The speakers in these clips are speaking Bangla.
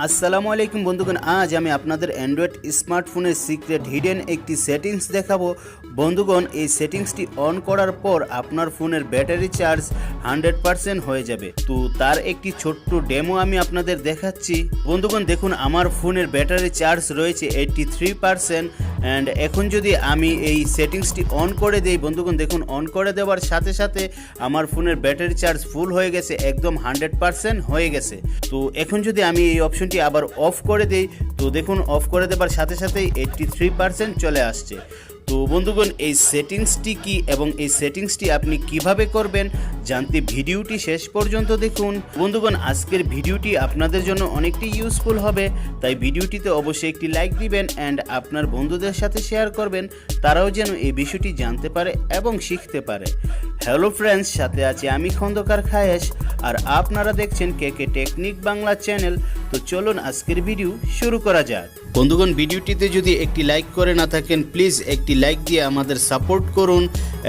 আসসালামু আলাইকুম বন্ধুগণ, আজ আমি আপনাদের অ্যান্ড্রয়েড স্মার্টফোনের সিক্রেট হিডেন একটি সেটিংস দেখাবো। বন্ধুগণ, এই সেটিংসটি অন করার পর আপনার ফোনের ব্যাটারি চার্জ 100% হয়ে যাবে। তো তার একটি ছোট্ট ডেমো আমি আপনাদের দেখাচ্ছি। বন্ধুগণ দেখুন, আমার ফোনের ব্যাটারি চার্জ রয়েছে 83%। অ্যান্ড এখন যদি আমি এই সেটিংসটি অন করে দিই, বন্ধুগণ দেখুন অন করে দেওয়ার সাথে সাথে আমার ফোনের ব্যাটারি চার্জ ফুল হয়ে গেছে, একদম 100% হয়ে গেছে। তো এখন যদি আমি এই অপশনটি আবার অফ করে দিই, তো দেখুন অফ করে দেওয়ার সাথে সাথেই 83% চলে আসছে। তো বন্ধুগণ, এই সেটিংসটি কি এবং এই সেটিংসটি আপনি কিভাবে করবেন জানতে ভিডিওটি শেষ পর্যন্ত দেখুন। বন্ধুগণ, আজকের ভিডিওটি আপনাদের জন্য অনেকটি ইউজফুল হবে, তাই ভিডিওটিতে অবশ্যই একটি লাইক দিবেন অ্যান্ড আপনার বন্ধুদের সাথে শেয়ার করবেন, তারাও যেন এই বিষয়টি জানতে পারে এবং শিখতে পারে। হ্যালো ফ্রেন্ডস, সাথে আছি আমি খন্দকার খায়েশ, আর আপনারা দেখছেন কে টেকনিক বাংলা চ্যানেল। তো চলুন আজকের ভিডিও শুরু করা যাক। বন্ধুগণ, ভিডিওটিতে যদি একটি লাইক করে না থাকেন, প্লিজ একটি লাইক দিয়ে আমাদের সাপোর্ট করুন,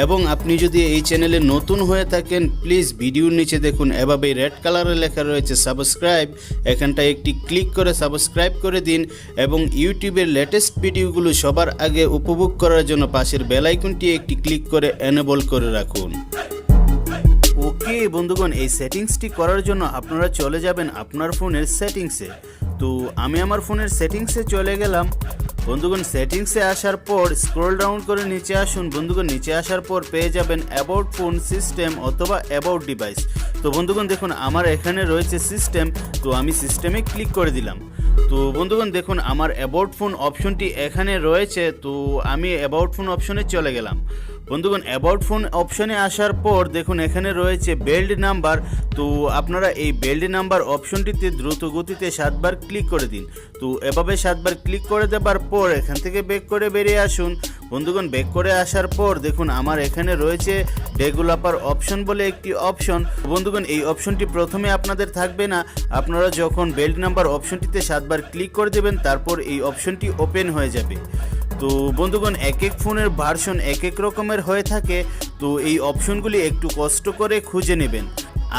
এবং আপনি যদি এই চ্যানেলে নতুন হয়ে থাকেন, প্লিজ ভিডিওর নিচে দেখুন এভাবে রেড কালারে লেখা রয়েছে সাবস্ক্রাইব, এখানটায় একটি ক্লিক করে সাবস্ক্রাইব করে দিন, এবং ইউটিউবের লেটেস্ট ভিডিওগুলো সবার আগে উপভোগ করার জন্য পাশের বেল আইকনটি একটি ক্লিক করে এনেবল করে রাখুন। ওকে বন্ধুগণ, এই সেটিংসটি করার জন্য আপনারা চলে যাবেন আপনার ফোনের সেটিংসে। তো আমি আমার ফোনের সেটিংসে চলে গেলাম। বন্ধুগণ, সেটিংসে আসার পর স্ক্রল ডাউন করে নিচে আসুন। বন্ধুগণ, নিচে আসার পর পেয়ে যাবেন অ্যাবাউট ফোন সিস্টেম অথবা অ্যাবাউট ডিভাইস। তো বন্ধুগণ দেখুন, আমার এখানে রয়েছে সিস্টেম, তো আমি সিস্টেমে ক্লিক করে দিলাম। তো বন্ধুগণ দেখুন, আমার অ্যাবাউট ফোন অপশনটি এখানে রয়েছে, তো আমি অ্যাবাউট ফোন অপশনে চলে গেলাম। বন্ধুগণ, অ্যাবাউট ফোন অপশনে আসার পর দেখুন এখানে রয়েছে বেল্ড নাম্বার। তো আপনারা এই বেল্ড নাম্বার অপশনটিতে দ্রুত গতিতে 7 বার ক্লিক করে দিন। তো এভাবে 7 বার ক্লিক করে দেওয়ার পর এখান থেকে ব্যাক করে বেরিয়ে আসুন। বন্ধুগণ, ব্যাক করে আসার পর দেখুন আমার এখানে রয়েছে ডেভেলপার অপশন বলে একটি অপশন। বন্ধুগণ, এই অপশনটি প্রথমে আপনাদের থাকবে না, আপনারা যখন বেল্ড নাম্বার অপশনটিতে 7 বার ক্লিক করে দেবেন তারপর এই অপশনটি ওপেন হয়ে যাবে। তো বন্ধুগণ, এক এক ফোনের ভার্সন এক এক রকমের হয়ে থাকে, তো এই অপশনগুলি একটু কষ্ট করে খুঁজে নেবেন।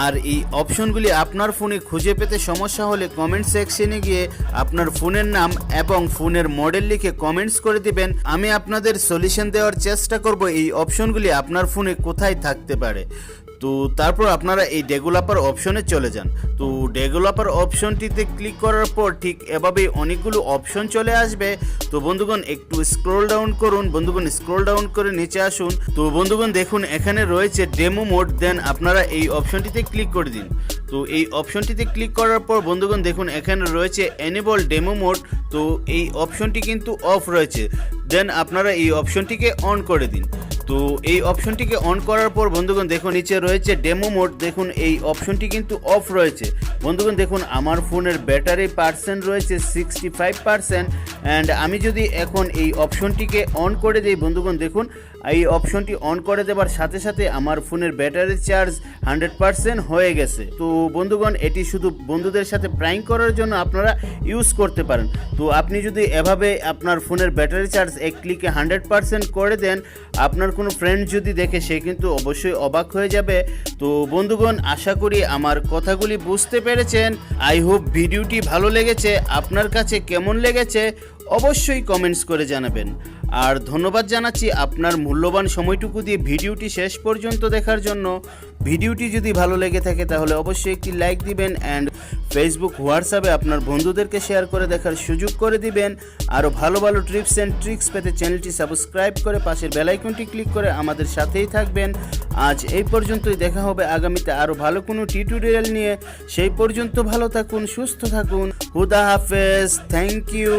আর এই অপশনগুলি আপনার ফোনে খুঁজে পেতে সমস্যা হলে কমেন্ট সেকশনে গিয়ে আপনার ফোনের নাম এবং ফোনের মডেল লিখে কমেন্টস করে দিবেন। আমি আপনাদের সলিউশন দেওয়ার চেষ্টা করব এই অপশনগুলি আপনার ফোনে কোথায় থাকতে পারে। তো তারপর আপনারা এই ডেভেলপার অপশনে চলে যান। তো ডেভেলপার অপশনটিতে ক্লিক করার পর ঠিক এভাবেই অনেকগুলো অপশন চলে আসবে। তো বন্ধুগণ একটু স্ক্রল ডাউন করুন। বন্ধুগণ, স্ক্রল ডাউন করে নিচে আসুন। তো বন্ধুগণ দেখুন এখানে রয়েছে ডেমো মোড, দেন আপনারা এই অপশনটিতে ক্লিক করে দিন। তো এই অপশনটিতে ক্লিক করার পর বন্ধুগণ দেখুন এখানে রয়েছে এনেবল ডেমো মোড। তো এই অপশনটি কিন্তু অফ রয়েছে, দেন আপনারা এই অপশনটিকে অন করে দিন। তো এই অপশনটিকে অন করার পর বন্ধুগণ দেখুন নিচে রয়েছে ডেমো মোড, দেখুন এই অপশনটি কিন্তু অফ রয়েছে। বন্ধুগণ দেখুন আমার ফোনের ব্যাটারি পার্সেন্ট রয়েছে 65%। অ্যান্ড আমি যদি এখন এই অপশনটিকে অন করে দিই, বন্ধুগণ দেখুন এই অপশনটি অন করে দেওয়ার সাথে সাথে আমার ফোনের ব্যাটারি চার্জ 100% হয়ে গেছে। তো বন্ধুগণ, এটি শুধু বন্ধুদের সাথে প্র্যাঙ্ক করার জন্য আপনারা ইউজ করতে পারেন। তো আপনি যদি এভাবে আপনার ফোনের ব্যাটারি চার্জ এক ক্লিকে 100% করে দেন, আপনার কোনো ফ্রেন্ড যদি দেখে সে কিন্তু অবশ্যই অবাক হয়ে যাবে। তো বন্ধুগণ, আশা করি আমার কথাগুলি বুঝতে পেরেছেন। আই হোপ ভিডিওটি ভালো লেগেছে। আপনার কাছে কেমন লেগেছে অবশ্যই কমেন্টস করে জানাবেন। আর ধন্যবাদ জানাচ্ছি আপনার মূল্যবান সময়টুকু দিয়ে ভিডিওটি শেষ পর্যন্ত দেখার জন্য। ভিডিওটি যদি ভালো লেগে থাকে তাহলে অবশ্যই একটি লাইক দিবেন অ্যান্ড ফেসবুক হোয়াটসঅ্যাপে আপনার বন্ধুদেরকে শেয়ার করে দেখার সুযোগ করে দিবেন। আরও ভালো ভালো টিপস অ্যান্ড ট্রিক্স পেতে চ্যানেলটি সাবস্ক্রাইব করে পাশের বেল আইকনটি ক্লিক করে আমাদের সাথেই থাকবেন। আজ এই পর্যন্তই, দেখা হবে আগামীতে আরও ভালো কোনো টিউটোরিয়াল নিয়ে। সেই পর্যন্ত ভালো থাকুন, সুস্থ থাকুন। খুদা হাফেজ, থ্যাংক ইউ।